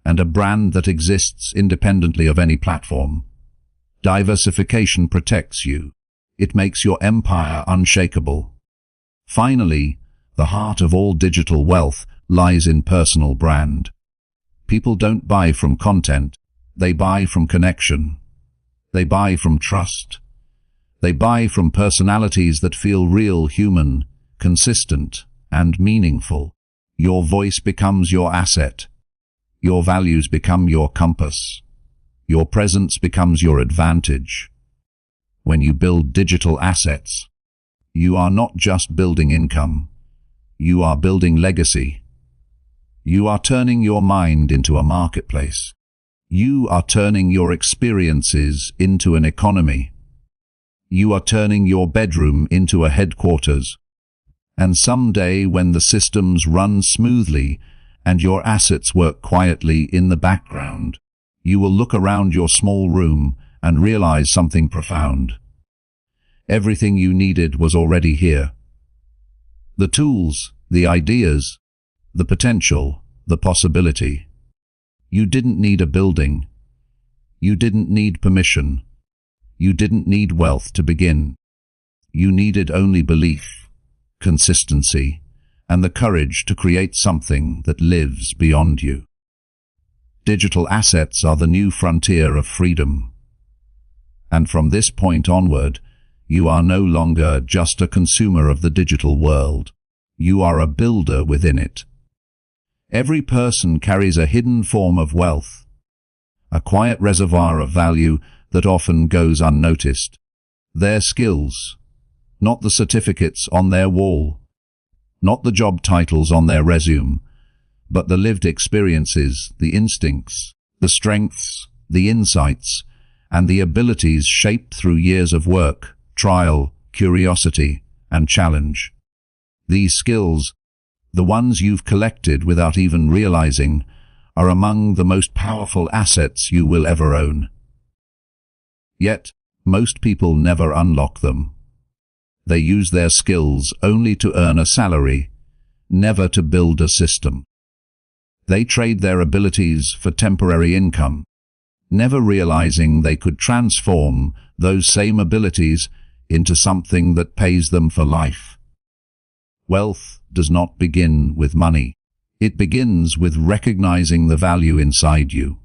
and a brand that exists independently of any platform. Diversification protects you. It makes your empire unshakable. Finally, the heart of all digital wealth lies in personal brand. People don't buy from content, they buy from connection. They buy from trust. They buy from personalities that feel real, human, consistent, and meaningful. Your voice becomes your asset. Your values become your compass. Your presence becomes your advantage. When you build digital assets, you are not just building income. You are building legacy. You are turning your mind into a marketplace. You are turning your experiences into an economy. You are turning your bedroom into a headquarters. And someday, when the systems run smoothly and your assets work quietly in the background, you will look around your small room and realize something profound. Everything you needed was already here. The tools, the ideas, the potential, the possibility. You didn't need a building. You didn't need permission. You didn't need wealth to begin. You needed only belief, consistency, and the courage to create something that lives beyond you. Digital assets are the new frontier of freedom. And from this point onward, you are no longer just a consumer of the digital world. You are a builder within it. Every person carries a hidden form of wealth, a quiet reservoir of value that often goes unnoticed. Their skills, not the certificates on their wall, not the job titles on their resume, but the lived experiences, the instincts, the strengths, the insights, and the abilities shaped through years of work, trial, curiosity, and challenge. These skills, the ones you've collected without even realizing, are among the most powerful assets you will ever own. Yet, most people never unlock them. They use their skills only to earn a salary, never to build a system. They trade their abilities for temporary income, never realizing they could transform those same abilities into something that pays them for life. Wealth does not begin with money. It begins with recognizing the value inside you.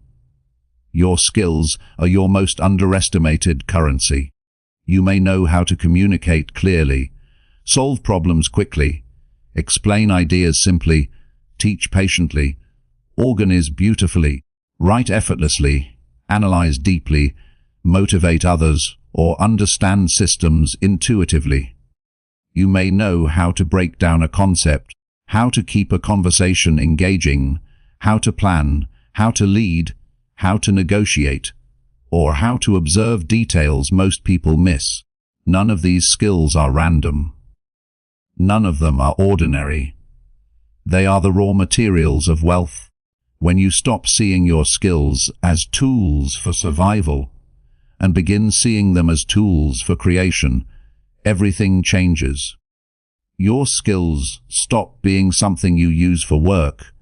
Your skills are your most underestimated currency. You may know how to communicate clearly, solve problems quickly, explain ideas simply, teach patiently, organize beautifully, write effortlessly, analyze deeply, motivate others, or understand systems intuitively. You may know how to break down a concept, how to keep a conversation engaging, how to plan, how to lead, how to negotiate, or how to observe details most people miss. None of these skills are random. None of them are ordinary. They are the raw materials of wealth. When you stop seeing your skills as tools for survival and begin seeing them as tools for creation, everything changes. Your skills stop being something you use for work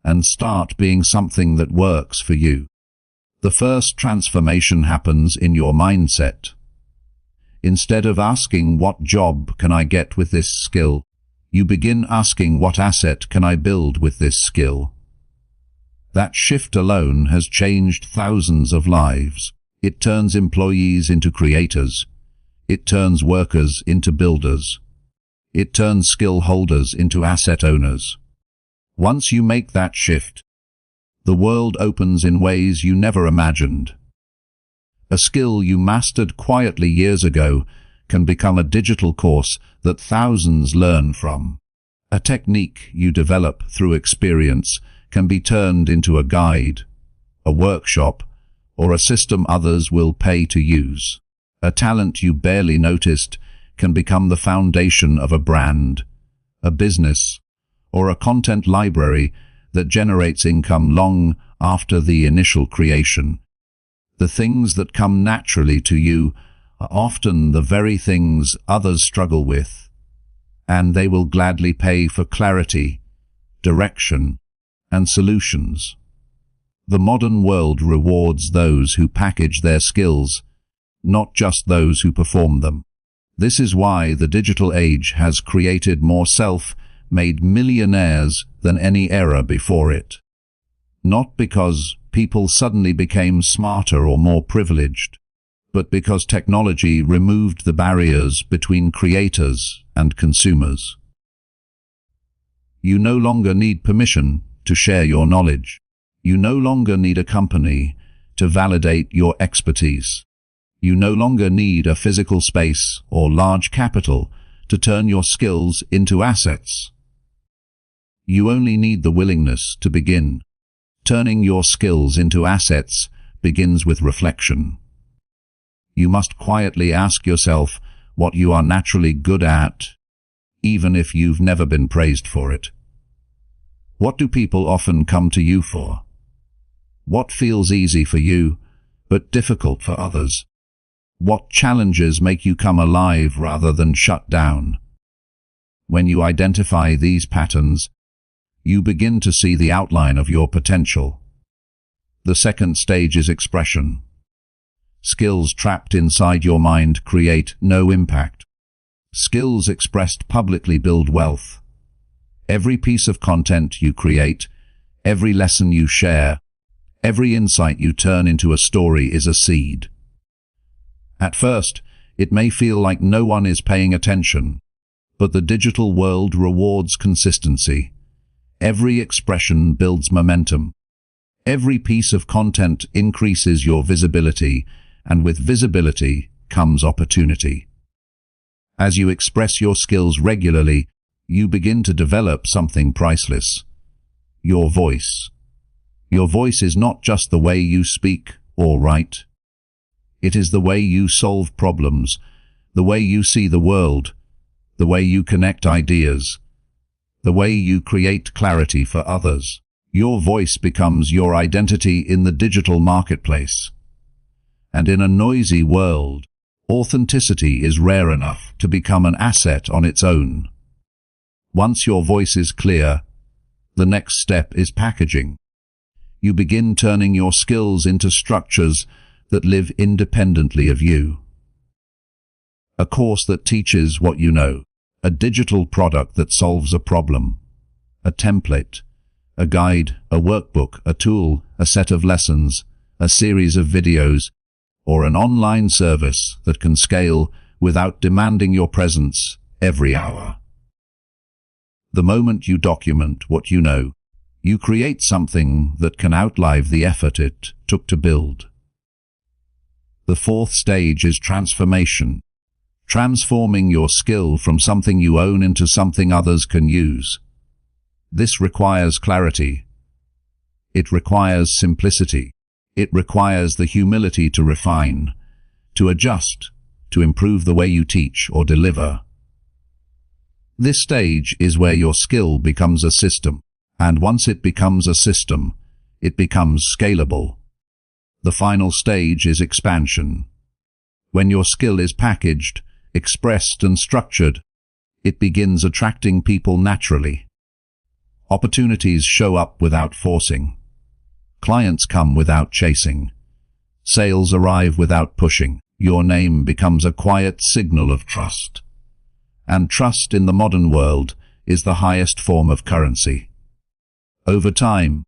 and start being something that works for you. The first transformation happens in your mindset. Instead of asking, what job can I get with this skill, you begin asking, what asset can I build with this skill? That shift alone has changed thousands of lives. It turns employees into creators. It turns workers into builders. It turns skill holders into asset owners. Once you make that shift, the world opens in ways you never imagined. A skill you mastered quietly years ago can become a digital course that thousands learn from. A technique you develop through experience can be turned into a guide, a workshop, or a system others will pay to use. A talent you barely noticed can become the foundation of a brand, a business, or a content library that generates income long after the initial creation. The things that come naturally to you are often the very things others struggle with, and they will gladly pay for clarity, direction, and solutions. The modern world rewards those who package their skills, not just those who perform them. This is why the digital age has created more self-made millionaires than any era before it. Not because people suddenly became smarter or more privileged, but because technology removed the barriers between creators and consumers. You no longer need permission to share your knowledge. You no longer need a company to validate your expertise. You no longer need a physical space or large capital to turn your skills into assets. You only need the willingness to begin. Turning your skills into assets begins with reflection. You must quietly ask yourself what you are naturally good at, even if you've never been praised for it. What do people often come to you for? What feels easy for you, but difficult for others? What challenges make you come alive rather than shut down? When you identify these patterns, you begin to see the outline of your potential. The second stage is expression. Skills trapped inside your mind create no impact. Skills expressed publicly build wealth. Every piece of content you create, every lesson you share, every insight you turn into a story is a seed. At first, it may feel like no one is paying attention, but the digital world rewards consistency. Every expression builds momentum. Every piece of content increases your visibility, and with visibility comes opportunity. As you express your skills regularly, you begin to develop something priceless: your voice. Your voice is not just the way you speak or write. It is the way you solve problems, the way you see the world, the way you connect ideas, the way you create clarity for others. Your voice becomes your identity in the digital marketplace. And in a noisy world, authenticity is rare enough to become an asset on its own. Once your voice is clear, the next step is packaging. You begin turning your skills into structures that live independently of you. A course that teaches what you know, a digital product that solves a problem, a template, a guide, a workbook, a tool, a set of lessons, a series of videos, or an online service that can scale without demanding your presence every hour. The moment you document what you know, you create something that can outlive the effort it took to build. The fourth stage is transformation, transforming your skill from something you own into something others can use. This requires clarity. It requires simplicity. It requires the humility to refine, to adjust, to improve the way you teach or deliver. This stage is where your skill becomes a system, and once it becomes a system, it becomes scalable. The final stage is expansion. When your skill is packaged, expressed and structured, it begins attracting people naturally. Opportunities show up without forcing. Clients come without chasing. Sales arrive without pushing. Your name becomes a quiet signal of trust. And trust in the modern world is the highest form of currency. Over time,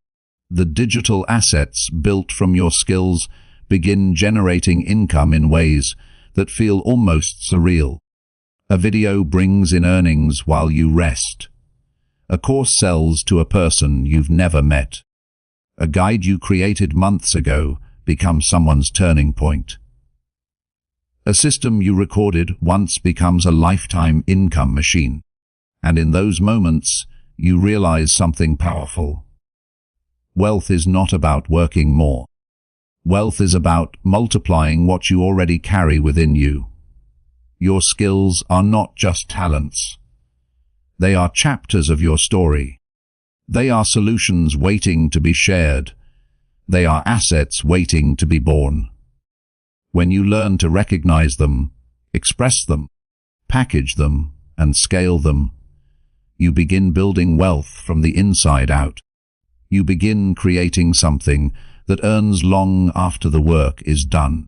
the digital assets built from your skills begin generating income in ways that feel almost surreal. A video brings in earnings while you rest. A course sells to a person you've never met. A guide you created months ago becomes someone's turning point. A system you recorded once becomes a lifetime income machine. And in those moments, you realize something powerful. Wealth is not about working more. Wealth is about multiplying what you already carry within you. Your skills are not just talents. They are chapters of your story. They are solutions waiting to be shared. They are assets waiting to be born. When you learn to recognize them, express them, package them, and scale them, you begin building wealth from the inside out. You begin creating something that earns long after the work is done.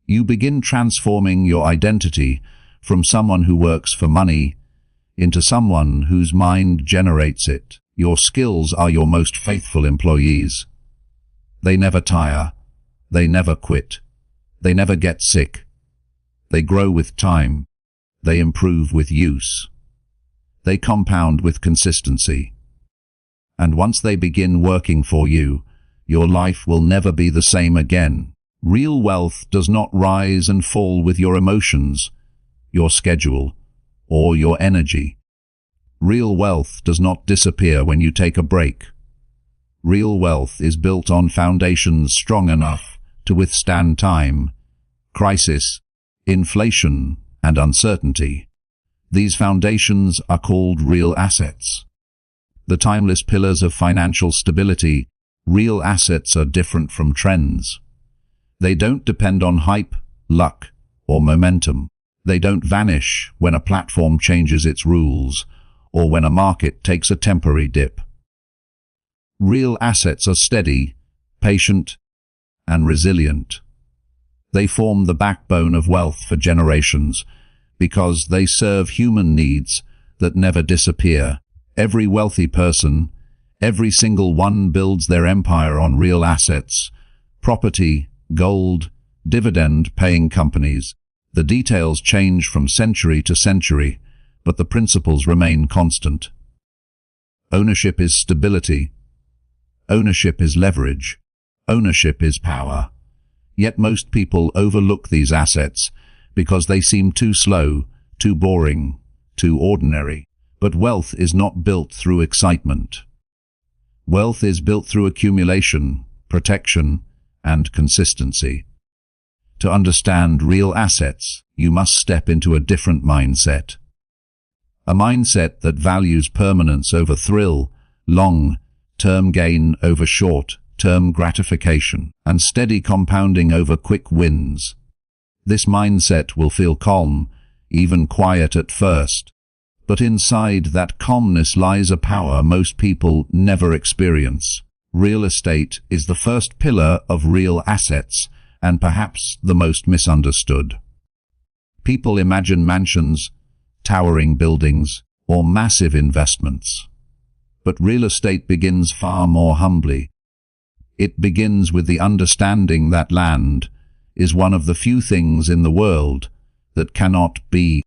You begin transforming your identity from someone who works for money into someone whose mind generates it. Your skills are your most faithful employees. They never tire. They never quit. They never get sick. They grow with time. They improve with use. They compound with consistency. And once they begin working for you, your life will never be the same again. Real wealth does not rise and fall with your emotions, your schedule, or your energy. Real wealth does not disappear when you take a break. Real wealth is built on foundations strong enough to withstand time, crisis, inflation, and uncertainty. These foundations are called real assets. The timeless pillars of financial stability. Real assets are different from trends. They don't depend on hype, luck, or momentum. They don't vanish when a platform changes its rules or when a market takes a temporary dip. Real assets are steady, patient, and resilient. They form the backbone of wealth for generations because they serve human needs that never disappear. Every wealthy person, every single one, builds their empire on real assets: property, gold, dividend-paying companies. The details change from century to century, but the principles remain constant. Ownership is stability. Ownership is leverage. Ownership is power. Yet most people overlook these assets because they seem too slow, too boring, too ordinary. But wealth is not built through excitement. Wealth is built through accumulation, protection, and consistency. To understand real assets, you must step into a different mindset. A mindset that values permanence over thrill, long-term gain over short-term gratification, and steady compounding over quick wins. This mindset will feel calm, even quiet at first. But inside that calmness lies a power most people never experience. Real estate is the first pillar of real assets, and perhaps the most misunderstood. People imagine mansions, towering buildings, or massive investments. But real estate begins far more humbly. It begins with the understanding that land is one of the few things in the world that cannot be